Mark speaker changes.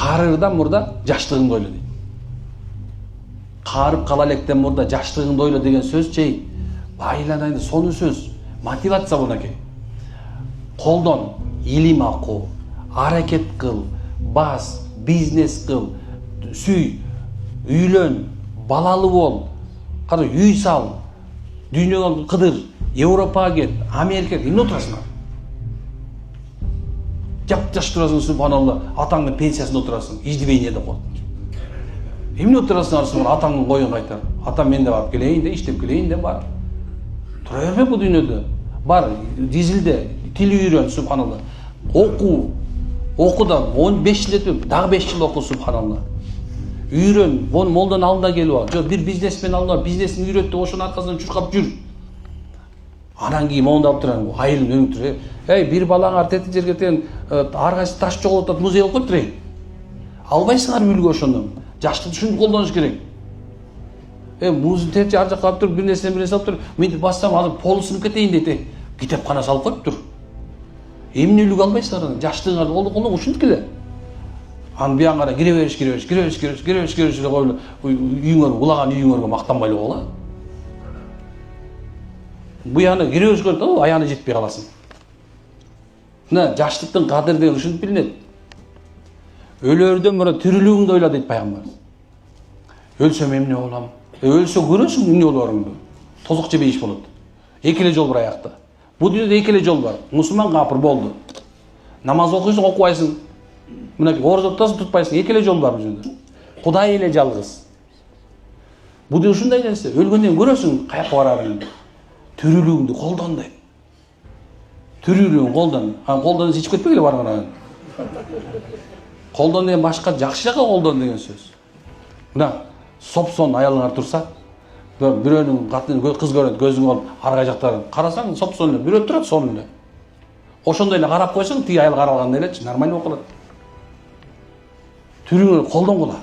Speaker 1: Каарырдан мурда жаштыгыңды ойло дейт. Каарып кала электен мурда жаштыгыңды ойло деген сөз чей байланайын сону сөз. Мотивация бунакей. Колдон илим окуу, аракет кыл, бас, бизнес кыл, сүй, үйлөн, балалы бол, кара үй сал, дүйнөгө кыдыр, Европага кет, Америкага кет, эмне отурасың? Жап-жаш турасың, субханалла, атаңдын пенсиясында отурасың, иждивенияда кол. Эмне отурасың арсың, атаңдын коюн кайтар. Атам мен де барып келейин де, иштеп келейин де бар. Тура берме бу дүйнөдө. Бар, дизилде, тил үйрөн, субханалла. Окудан 15 жыл өтүп, дагы 5 жыл оку, субханалла. Үйрөн, молдон алдына келип ал. Жок, бир бизнесмен алдына бизнесин үйрөттү, ошонун аркасынан чуркап жүр. Анан кийин мондап турам, айылын өнүк тур. Эй, бир балаңар тети жерге тен ар кайсы таш жоголтуп музей кылып коюптур. Албайсыңар үлгү ошону. Жаштыкты ушинтип колдонуш керек. Музей тети ар жакка алып туруп, бир нерсе алып туруп, мен бассам азыр полу сынып кетейин дейт. Китепкана салып коюптур. Эмне үлгү албайсыңар, жаштыгыңарды колдон ушинтип эле. Анан биян кара кире бериш деп коюп, үйүңөр улаган үйүңөргө мактанбай эле койгула. Буяны кире бериш керек, аяны жетпей каласың. Мына жаштыктын кадыры деген ушинтип билинет. Өлөрдөн мурда тирүүлүгүңдү ойла дейт пайгамбар. Өлсөм эмне болом? Өлсө көрөсүң эмне болоруңду. Тозок жебей иш болот. Эки эле жол бар аякта. Бу дүйнөдө эки эле жол бар. Мусулман капыр болду. Намаз окуйсуң, окубайсың. Мына оруз тутасың, тутпайсың. Эки эле жол бар бул дүйнөдө. Кудай эле жалгыз. Бу да ушундай нерсе. Өлгөндөн көрөсүң каяка барарыңды. Тирүүлүгүңдү колдон дейт. Тирүүлүгүң колдон. Колдон ичип кетпегиле барган. Колдон деген башка жакшы жака колдон деген сөз. Мына сопсон аялыңар турса, бирөөнүн катын кыз көрөт, көзүң алып, арга жактарын карасаң, сопсон эле, бирөө турат, сон эле. Ошондой эле карап койсоң, тиги аял каралгандай элечи, нормально болуп калат. Түрүңдү колдон кула.